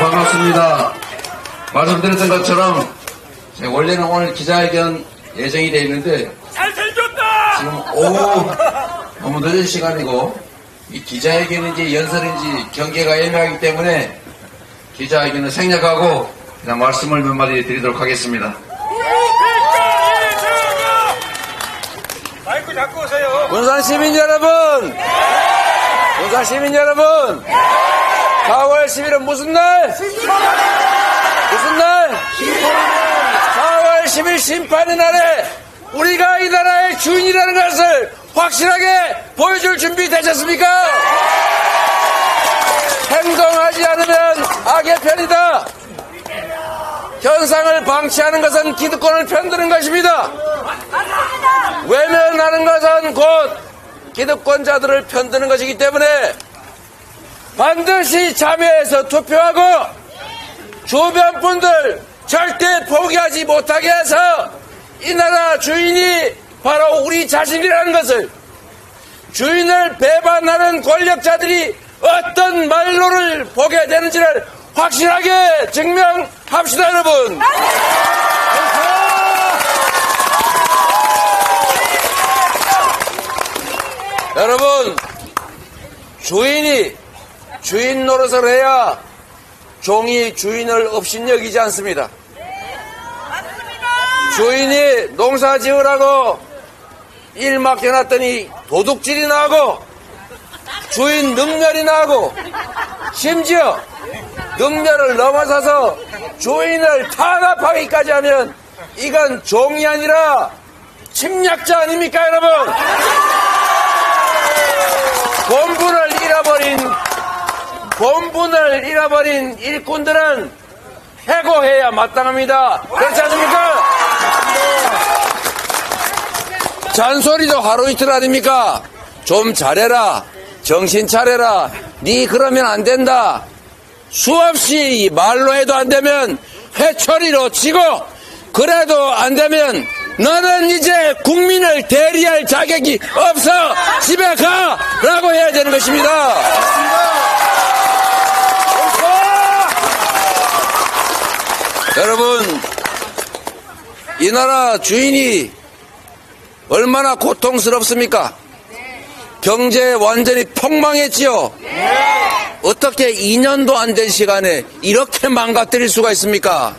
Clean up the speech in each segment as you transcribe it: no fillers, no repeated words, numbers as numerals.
반갑습니다. 말씀드렸던 것처럼 원래는 오늘 기자회견 예정이 되어 있는데 잘생겼다! 지금 오후 너무 늦은 시간이고 이 기자회견인지 연설인지 경계가 애매하기 때문에 기자회견을 생략하고 그냥 말씀을 몇 마디 드리도록 하겠습니다. 마이크 잡고 오세요. 군산 시민 여러분! 군산 시민 여러분! 4월 10일은 무슨 날? 무슨 날? 4월 10일 심판의 날에 우리가 이 나라의 주인이라는 것을 확실하게 보여줄 준비 되셨습니까? 행동하지 않으면 악의 편이다. 현상을 방치하는 것은 기득권을 편드는 것입니다. 외면하는 것은 곧 기득권자들을 편드는 것이기 때문에 반드시 참여해서 투표하고 주변 분들 절대 포기하지 못하게 해서 이 나라 주인이 바로 우리 자신이라는 것을, 주인을 배반하는 권력자들이 어떤 말로를 보게 되는지를 확실하게 증명합시다, 여러분. 여러분, 주인이 주인 노릇을 해야 종이 주인을 업신여기지 않습니다. 주인이 농사 지으라고 일 맡겨놨더니 도둑질이나 하고 주인 능멸이나 하고 심지어 능멸을 넘어서서 주인을 탄압하기까지 하면 이건 종이 아니라 침략자 아닙니까, 여러분? 본분을 잃어버린 일꾼들은 해고해야 마땅합니다. 그렇지 않습니까? 잔소리도 하루 이틀 아닙니까? 좀 잘해라, 정신 차려라, 니 그러면 안 된다. 수없이 말로 해도 안 되면 회초리로 치고, 그래도 안 되면 너는 이제 국민을 대리할 자격이 없어, 집에 가! 라고 해야 되는 것입니다. 여러분, 이 나라 주인이 얼마나 고통스럽습니까? 경제 완전히 폭망했지요. 어떻게 2년도 안 된 시간에 이렇게 망가뜨릴 수가 있습니까?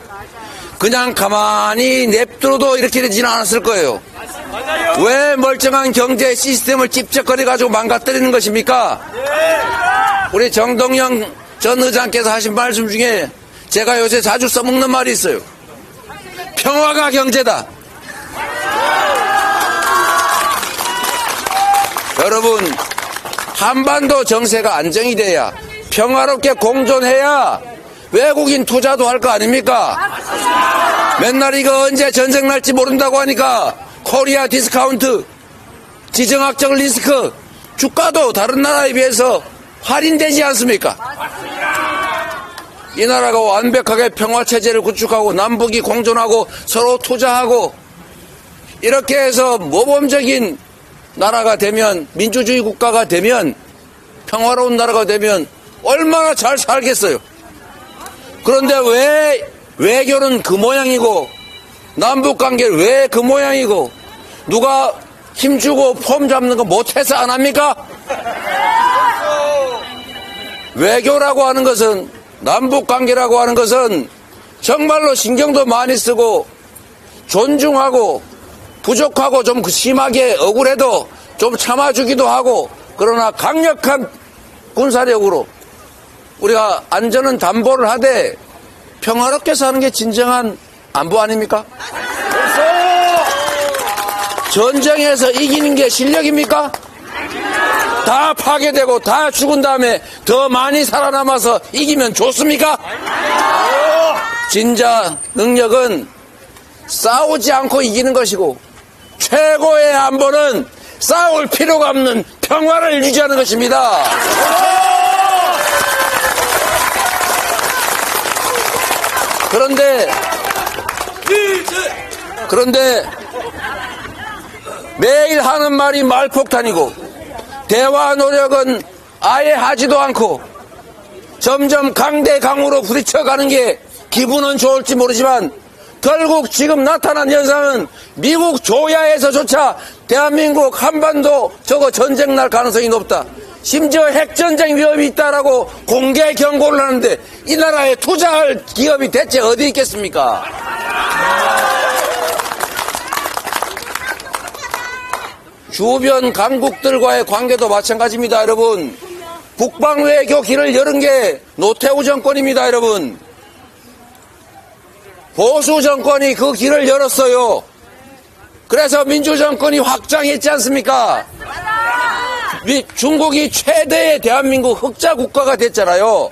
그냥 가만히 냅둬도 이렇게 되지는 않았을 거예요. 왜 멀쩡한 경제 시스템을 찝쩍거려가지고 망가뜨리는 것입니까? 우리 정동영 전 의장께서 하신 말씀 중에 제가 요새 자주 써먹는 말이 있어요. 평화가 경제다. 여러분, 한반도 정세가 안정이 돼야, 평화롭게 공존해야 외국인 투자도 할 거 아닙니까? 맨날 이거 언제 전쟁 날지 모른다고 하니까 코리아 디스카운트, 지정학적 리스크, 주가도 다른 나라에 비해서 할인되지 않습니까? 이 나라가 완벽하게 평화체제를 구축하고 남북이 공존하고 서로 투자하고 이렇게 해서 모범적인 나라가 되면, 민주주의 국가가 되면, 평화로운 나라가 되면 얼마나 잘 살겠어요. 그런데 왜 외교는 그 모양이고 남북관계는 왜 그 모양이고 누가 힘주고 폼 잡는 거 못해서 안 합니까? 외교라고 하는 것은, 남북관계라고 하는 것은 정말로 신경도 많이 쓰고 존중하고 부족하고 좀 심하게 억울해도 좀 참아주기도 하고, 그러나 강력한 군사력으로 우리가 안전은 담보를 하되 평화롭게 사는 게 진정한 안보 아닙니까? 전쟁에서 이기는 게 실력입니까? 다 파괴되고 다 죽은 다음에 더 많이 살아남아서 이기면 좋습니까? 진짜 능력은 싸우지 않고 이기는 것이고, 최고의 안보는 싸울 필요가 없는 평화를 유지하는 것입니다. 그런데 매일 하는 말이 말폭탄이고 대화 노력은 아예 하지도 않고 점점 강대강으로 부딪혀가는 게 기분은 좋을지 모르지만 결국 지금 나타난 현상은 미국 조야에서조차 대한민국 한반도 저거 전쟁 날 가능성이 높다. 심지어 핵전쟁 위험이 있다라고 공개 경고를 하는데 이 나라에 투자할 기업이 대체 어디 있겠습니까? 주변 강국들과의 관계도 마찬가지입니다, 여러분. 국방외교 길을 열은 게 노태우 정권입니다, 여러분. 보수 정권이 그 길을 열었어요. 그래서 민주정권이 확장했지 않습니까? 중국이 최대의 대한민국 흑자 국가가 됐잖아요.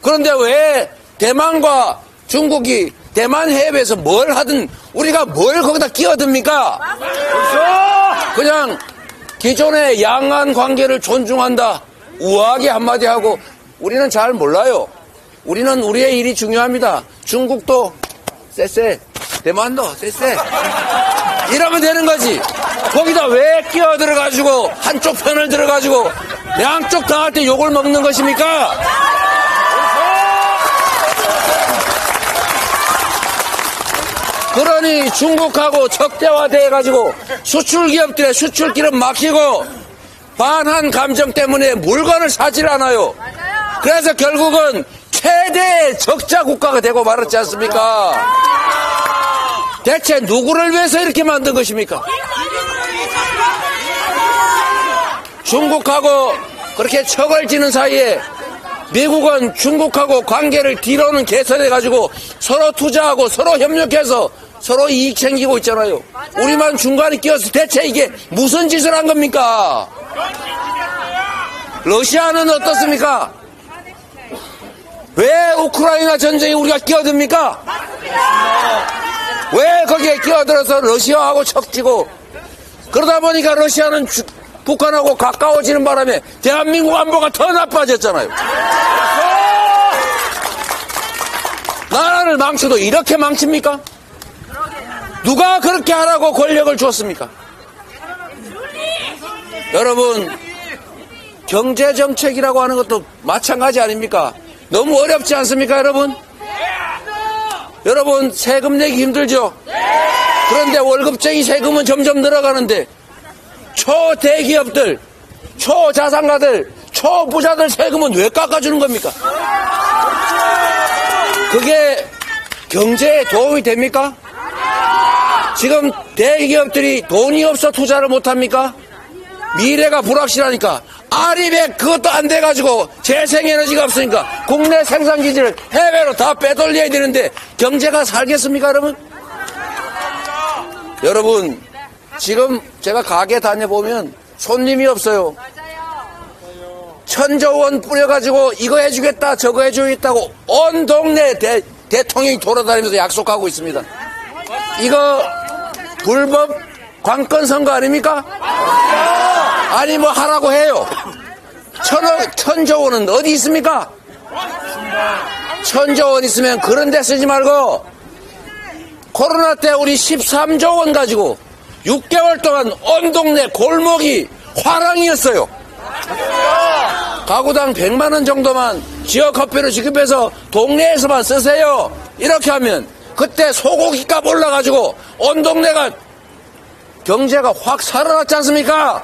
그런데 왜 대만과 중국이 대만 해협에서 뭘 하든 우리가 뭘 거기다 끼어듭니까? 그냥 기존의 양안 관계를 존중한다. 우아하게 한마디 하고 우리는 잘 몰라요. 우리는 우리의 일이 중요합니다. 중국도 쎄쎄, 대만도 쎄쎄 이러면 되는 거지. 거기다 왜 끼어들어가지고 한쪽 편을 들어가지고 양쪽 당할 때 욕을 먹는 것입니까? 그러니 중국하고 적대화돼가지고 수출기업들의 수출길은 막히고 반한 감정 때문에 물건을 사질 않아요. 그래서 결국은 최대의 적자 국가가 되고 말았지 않습니까? 대체 누구를 위해서 이렇게 만든 것입니까? 중국하고 그렇게 척을 지는 사이에 미국은 중국하고 관계를 뒤로는 개선해가지고 서로 투자하고 서로 협력해서 서로 이익 챙기고 있잖아요. 우리만 중간에 끼어서 대체 이게 무슨 짓을 한 겁니까? 러시아는 어떻습니까? 왜 우크라이나 전쟁에 우리가 끼어듭니까? 왜 거기에 끼어들어서 러시아하고 척지고 그러다 보니까 러시아는 북한하고 가까워지는 바람에 대한민국 안보가 더 나빠졌잖아요. 나라를 망쳐도 이렇게 망칩니까? 누가 그렇게 하라고 권력을 줬습니까? 여러분, 경제정책이라고 하는 것도 마찬가지 아닙니까? 너무 어렵지 않습니까, 여러분? 여러분, 세금 내기 힘들죠? 그런데 월급쟁이 세금은 점점 늘어가는데 초대기업들, 초자산가들, 초부자들 세금은 왜 깎아주는 겁니까? 그게 경제에 도움이 됩니까? 지금 대기업들이 돈이 없어 투자를 못합니까? 미래가 불확실하니까 아리백 그것도 안 돼가지고 재생에너지가 없으니까 국내 생산기지를 해외로 다 빼돌려야 되는데 경제가 살겠습니까, 여러분? 여러분, 지금 제가 가게 다녀보면 손님이 없어요. 1,000조 원 뿌려가지고 이거 해주겠다 저거 해주겠다고 온 동네 대통령이 돌아다니면서 약속하고 있습니다. 이거 불법 관건 선거 아닙니까? 아니 뭐 하라고 해요. 1,000조 원은 어디 있습니까? 1,000조 원 있으면 그런 데 쓰지 말고 코로나 때 우리 13조 원 가지고 6개월 동안 온 동네 골목이 화랑이었어요. 가구당 100만 원 정도만 지역화폐로 지급해서 동네에서만 쓰세요. 이렇게 하면 그때 소고기값 올라가지고 온 동네가 경제가 확 살아났지 않습니까?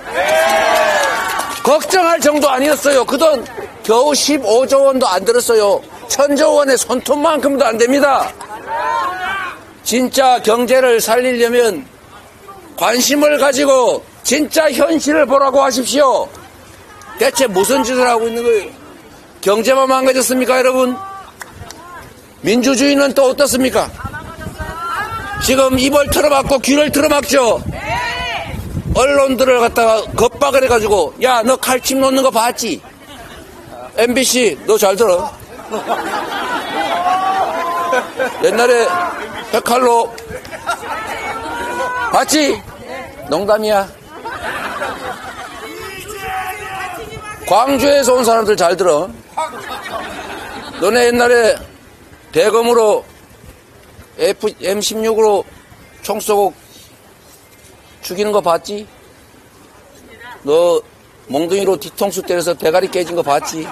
걱정할 정도 아니었어요. 그 돈 겨우 15조 원도 안 들었어요. 1,000조 원의 손톱만큼도 안 됩니다. 진짜 경제를 살리려면 관심을 가지고 진짜 현실을 보라고 하십시오. 대체 무슨 짓을 하고 있는 거예요? 경제만 망가졌습니까, 여러분? 민주주의는 또 어떻습니까? 지금 입을 틀어막고 귀를 틀어막죠? 언론들을 갖다가 겁박을 해가지고 야, 너 칼집 놓는 거 봤지? MBC 너 잘 들어. 옛날에 백칼로 봤지? 농담이야. 광주에서 온 사람들 잘 들어. 너네 옛날에 대검으로 M16으로 총 쏘고 죽이는 거 봤지? 너 몽둥이로 뒤통수 때려서 대가리 깨진 거 봤지?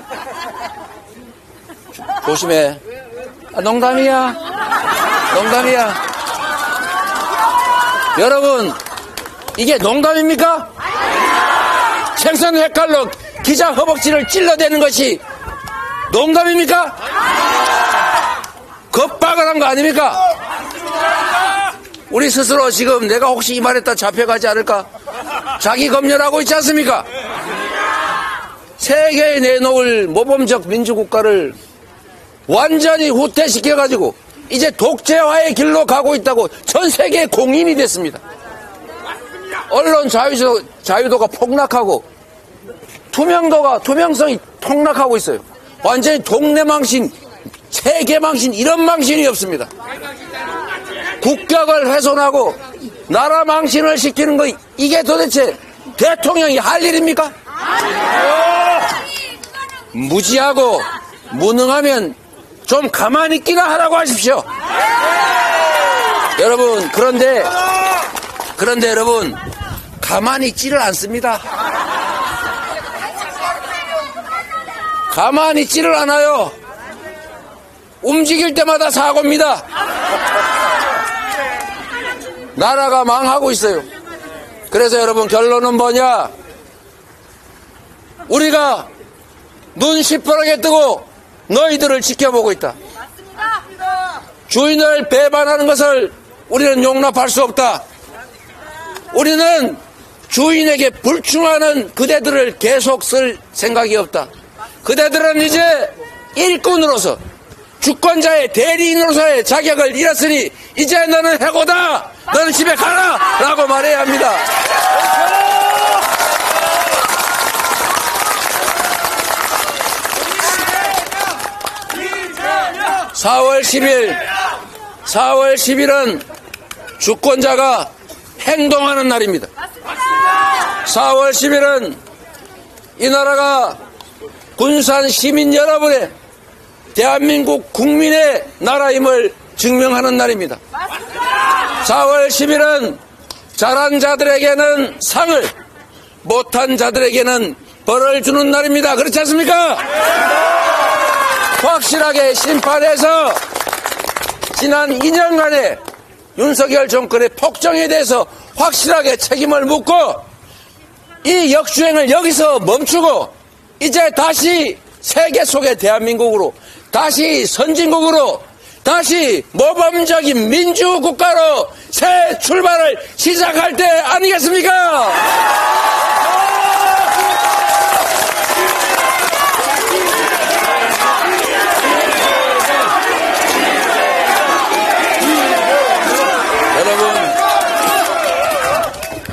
조심해. 농담이야. 농담이야. 여러분, 이게 농담입니까? 생선 헷갈로 기자 허벅지를 찔러대는 것이 농담입니까? 겁박을 한 거 아닙니까? 우리 스스로 지금 내가 혹시 이 말했다 잡혀가지 않을까? 자기 검열하고 있지 않습니까? 세계에 내놓을 모범적 민주국가를 완전히 후퇴시켜가지고 이제 독재화의 길로 가고 있다고 전 세계 공인이 됐습니다. 언론 자유도가 폭락하고 투명성이 폭락하고 있어요. 완전히 동네 망신, 세계 망신, 이런 망신이 없습니다. 국격을 훼손하고 나라 망신을 시키는 거, 이게 도대체 대통령이 할 일입니까? 무지하고 무능하면 좀 가만히 있기나 하라고 하십시오. 여러분, 그런데 여러분, 가만히 있지를 않습니다. 가만히 있지를 않아요. 움직일 때마다 사고입니다. 나라가 망하고 있어요. 그래서 여러분, 결론은 뭐냐? 우리가 눈 시퍼렇게 뜨고 너희들을 지켜보고 있다. 주인을 배반하는 것을 우리는 용납할 수 없다. 우리는 주인에게 불충하는 그대들을 계속 쓸 생각이 없다. 그대들은 이제 일꾼으로서, 주권자의 대리인으로서의 자격을 잃었으니 이제 너는 해고다. 너는 집에 가라 라고 말해야 합니다. 4월 10일은 주권자가 행동하는 날입니다. 4월 10일은 이 나라가 군산 시민 여러분의, 대한민국 국민의 나라임을 증명하는 날입니다. 4월 10일은 잘한 자들에게는 상을, 못한 자들에게는 벌을 주는 날입니다. 그렇지 않습니까? 확실하게 심판해서 지난 2년간의 윤석열 정권의 폭정에 대해서 확실하게 책임을 묻고 이 역주행을 여기서 멈추고 이제 다시 세계 속의 대한민국으로, 다시 선진국으로, 다시 모범적인 민주국가로 새 출발을 시작할 때 아니겠습니까?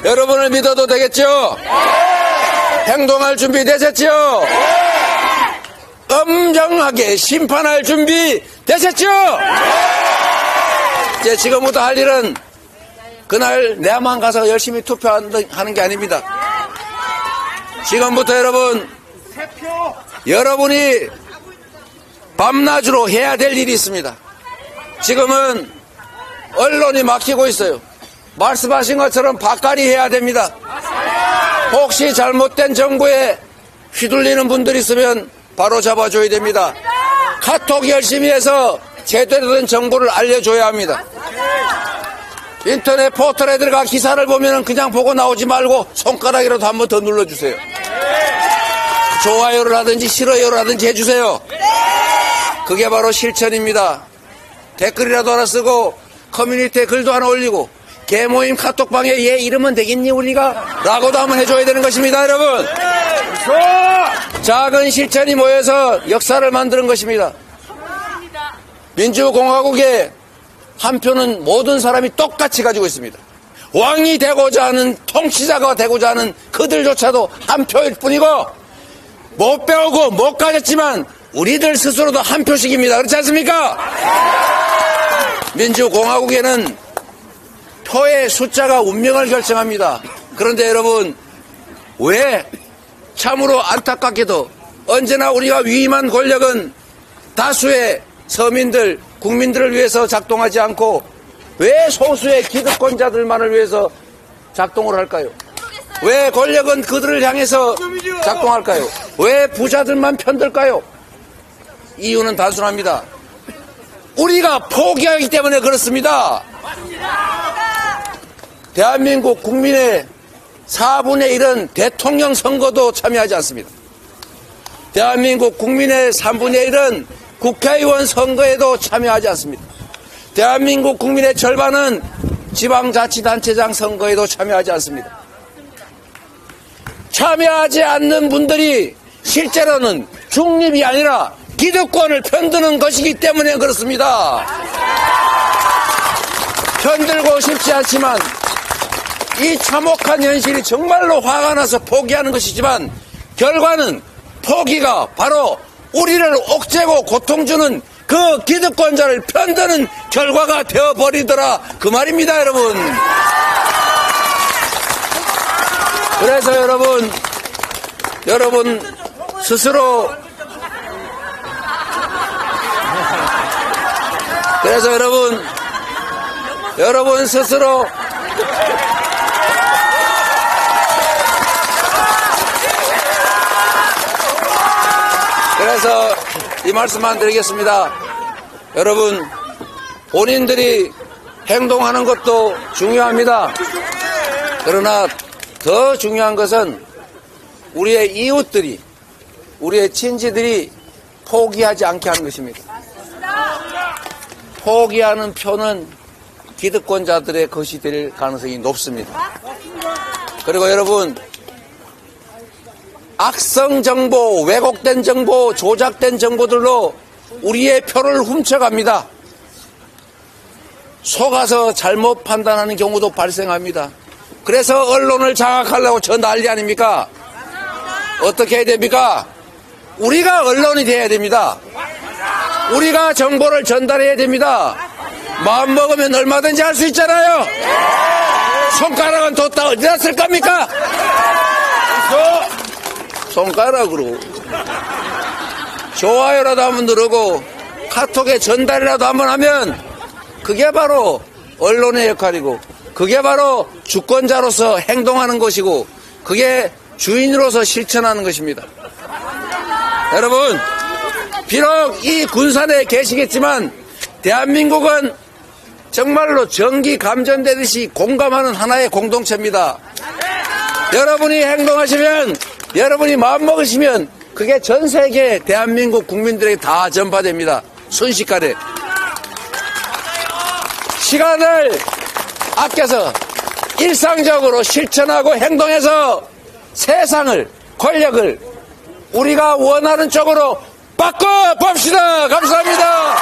여러분을 믿어도 되겠죠? 행동할 준비 되셨죠? 엄정하게 심판할 준비 되셨죠? 이제 지금부터 할 일은 그날 내만 가서 열심히 투표하는 게 아닙니다. 지금부터 여러분이 밤낮으로 해야 될 일이 있습니다. 지금은 언론이 막히고 있어요. 말씀하신 것처럼 바까리 해야 됩니다. 혹시 잘못된 정보에 휘둘리는 분들이 있으면 바로 잡아줘야 됩니다. 카톡 열심히 해서 제대로 된 정보를 알려줘야 합니다. 인터넷 포털에 들어가 기사를 보면 그냥 보고 나오지 말고 손가락이라도 한번 더 눌러주세요. 좋아요를 하든지 싫어요를 하든지 해주세요. 그게 바로 실천입니다. 댓글이라도 하나 쓰고 커뮤니티에 글도 하나 올리고 개모임 카톡방에 얘 이러면 되겠니 우리가? 라고도 한번 해줘야 되는 것입니다. 여러분, 작은 실천이 모여서 역사를 만드는 것입니다. 민주공화국의 한 표는 모든 사람이 똑같이 가지고 있습니다. 왕이 되고자 하는, 통치자가 되고자 하는 그들조차도 한 표일 뿐이고, 못 배우고 못 가졌지만 우리들 스스로도 한 표씩입니다. 그렇지 않습니까? 민주공화국에는 표의 숫자가 운명을 결정합니다. 그런데 여러분, 왜 참으로 안타깝게도 언제나 우리가 위임한 권력은 다수의 서민들, 국민들을 위해서 작동하지 않고 왜 소수의 기득권자들만을 위해서 작동을 할까요? 왜 권력은 그들을 향해서 작동할까요? 왜 부자들만 편들까요? 이유는 단순합니다. 우리가 포기하기 때문에 그렇습니다. 대한민국 국민의 4분의 1은 대통령 선거도 참여하지 않습니다. 대한민국 국민의 3분의 1은 국회의원 선거에도 참여하지 않습니다. 대한민국 국민의 절반은 지방자치단체장 선거에도 참여하지 않습니다. 참여하지 않는 분들이 실제로는 중립이 아니라 기득권을 편드는 것이기 때문에 그렇습니다. 편들고 싶지 않지만 이 참혹한 현실이 정말로 화가 나서 포기하는 것이지만 결과는 포기가 바로 우리를 옥죄고 고통주는 그 기득권자를 편드는 결과가 되어버리더라 그 말입니다, 여러분. 그래서 여러분 스스로 그래서 이 말씀만 드리겠습니다. 여러분, 본인들이 행동하는 것도 중요합니다. 그러나 더 중요한 것은 우리의 이웃들이, 우리의 친지들이 포기하지 않게 하는 것입니다. 포기하는 표는 기득권자들의 것이 될 가능성이 높습니다. 그리고 여러분, 악성 정보, 왜곡된 정보, 조작된 정보들로 우리의 표를 훔쳐갑니다. 속아서 잘못 판단하는 경우도 발생합니다. 그래서 언론을 장악하려고 저 난리 아닙니까? 어떻게 해야 됩니까? 우리가 언론이 돼야 됩니다. 우리가 정보를 전달해야 됩니다. 마음먹으면 얼마든지 할 수 있잖아요. 손가락은 뒀다 어디다 쓸 겁니까? 손가락으로 좋아요라도 한번 누르고 카톡에 전달이라도 한번 하면 그게 바로 언론의 역할이고 그게 바로 주권자로서 행동하는 것이고 그게 주인으로서 실천하는 것입니다. 여러분, 비록 이 군산에 계시겠지만 대한민국은 정말로 전기 감전되듯이 공감하는 하나의 공동체입니다. 여러분이 행동하시면, 여러분이 마음먹으시면 그게 전 세계 대한민국 국민들에게 다 전파됩니다. 순식간에. 시간을 아껴서 일상적으로 실천하고 행동해서 세상을, 권력을 우리가 원하는 쪽으로 바꿔봅시다. 감사합니다.